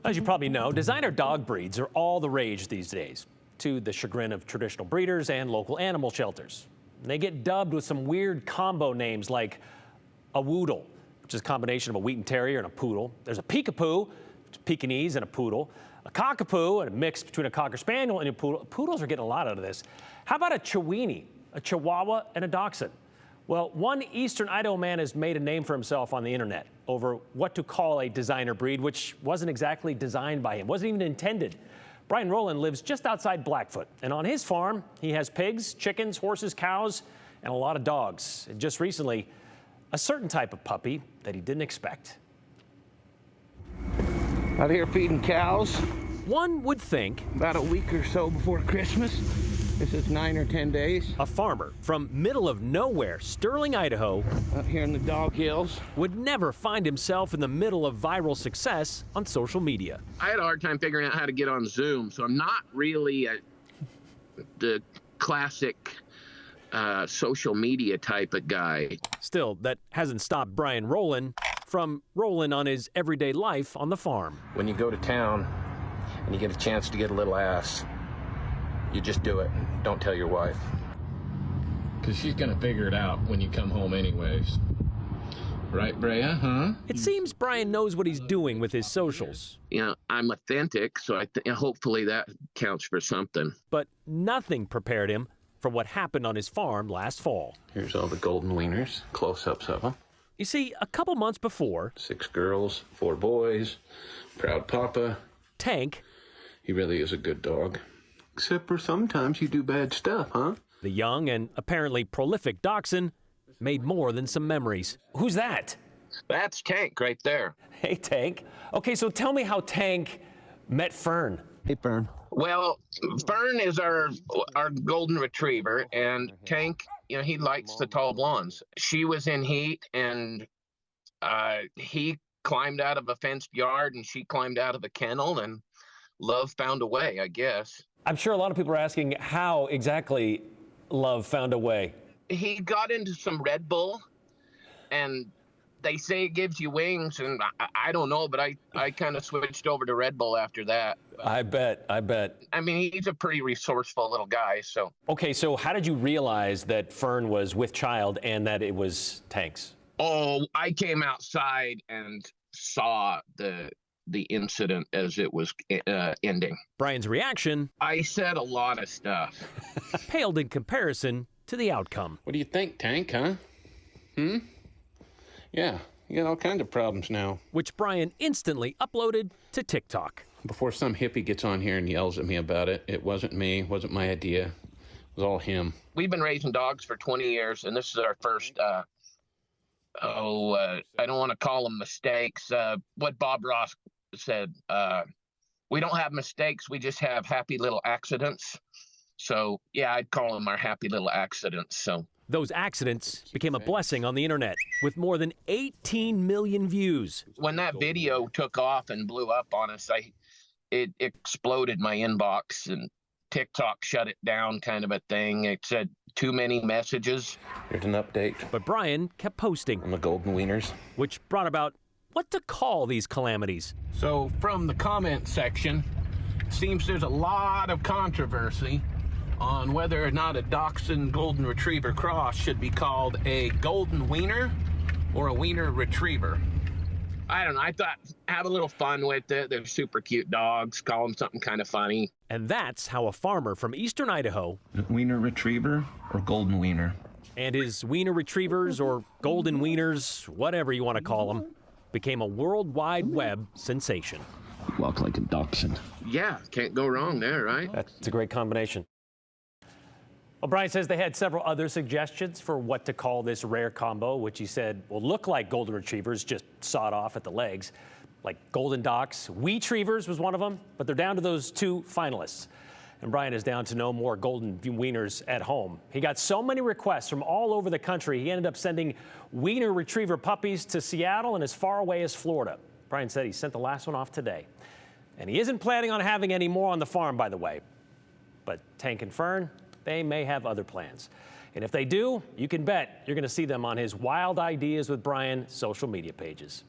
As you probably know, designer dog breeds are all the rage these days, to the chagrin of traditional breeders and local animal shelters. They get dubbed with some weird combo names like a Woodle, which is a combination of a Wheaten Terrier and a Poodle. There's a Peekapoo, which is Pekingese and a Poodle. A Cockapoo, a mix between a Cocker Spaniel and a Poodle. Poodles are getting a lot out of this. How about a Chiweenie, a Chihuahua, and a Dachshund? Well, one eastern Idaho man has made a name for himself on the internet over what to call a designer breed, which wasn't exactly designed by him, wasn't even intended. Brian Rowland lives just outside Blackfoot, and on his farm, he has pigs, chickens, horses, cows, and a lot of dogs. And just recently, a certain type of puppy that he didn't expect. Out here feeding cows. One would think About a week or so before Christmas. This is 9 or 10 days. a farmer from middle of nowhere, Sterling, Idaho, Out here in the dog hills. would never find himself in the middle of viral success on social media. I had a hard time figuring out how to get on Zoom, so I'm not really the classic social media type of guy. Still, that hasn't stopped Brian Rowland from rolling on his everyday life on the farm. When you go to town and you get a chance to get a little ass, you just do it. Don't tell your wife. Because she's going to figure it out when you come home anyways. Right, Brea, huh? It seems Brian knows what he's doing with his socials, You know, I'm authentic, so hopefully that counts for something. but nothing prepared him for what happened on his farm last fall. Here's all the golden wieners, close-ups of them. You see, a couple months before, 6 girls, 4 boys, proud papa. Tank, He really is a good dog. Except for sometimes you do bad stuff, huh? the young and apparently prolific Dachshund, made more than some memories. Who's that? That's Tank right there. Hey, Tank. Okay, so tell me how Tank met Fern. Hey, Fern. Well, Fern is our golden retriever, and Tank, you know, he likes the tall blondes. She was in heat, and he climbed out of a fenced yard, and she climbed out of a kennel, and love found a way, I guess. I'm sure a lot of people are asking how exactly love found a way. He got into some Red Bull, and they say it gives you wings, and I don't know, but I kind of switched over to Red Bull after that. I bet. I mean, he's a pretty resourceful little guy, so. Okay, so how did you realize that Fern was with child and that it was Tank's? Oh, I came outside and saw the incident as it was ending. Brian's reaction I said a lot of stuff. paled in comparison to the outcome. What do you think, Tank, huh? Yeah, you got all kinds of problems now. Which Brian instantly uploaded to TikTok. Before some hippie gets on here and yells at me about it, it wasn't me, it wasn't my idea. It was all him. We've been raising dogs for 20 years, and this is our first, I don't want to call them mistakes. What Bob Ross said, we don't have mistakes, we just have happy little accidents. So, yeah, I'd call them our happy little accidents, so. Those accidents became a blessing on the internet with more than 18 million views. When that video took off and blew up on us, it exploded my inbox, and TikTok shut it down, kind of a thing. It said too many messages. Here's an update But Brian kept posting, on the golden wieners. which brought about what to call these calamities. So, from the comment section, it seems there's a lot of controversy on whether or not a Dachshund Golden Retriever cross should be called a Golden Wiener or a Wiener Retriever. I don't know. I thought, have a little fun with it. They're super cute dogs. Call them something kind of funny. And that's how a farmer from eastern Idaho Wiener Retriever or Golden Wiener? and his Wiener Retrievers or Golden Wieners, whatever you want to call them, became a World Wide Web sensation. Walk like a dachshund. Yeah, can't go wrong there, right? That's a great combination. Well, Brian says they had several other suggestions for what to call this rare combo, which he said will look like Golden Retrievers, just sawed off at the legs. Like Golden Dachs. Wee-Trievers was one of them, but they're down to those 2 finalists. And Brian is down to no more Golden Wieners at home. He got so many requests from all over the country, he ended up sending Wiener Retriever puppies to Seattle and as far away as Florida. Brian said he sent the last one off today. And he isn't planning on having any more on the farm, by the way. But Tank and Fern, they may have other plans. And if they do, you can bet you're going to see them on his Wild Ideas with Brian social media pages.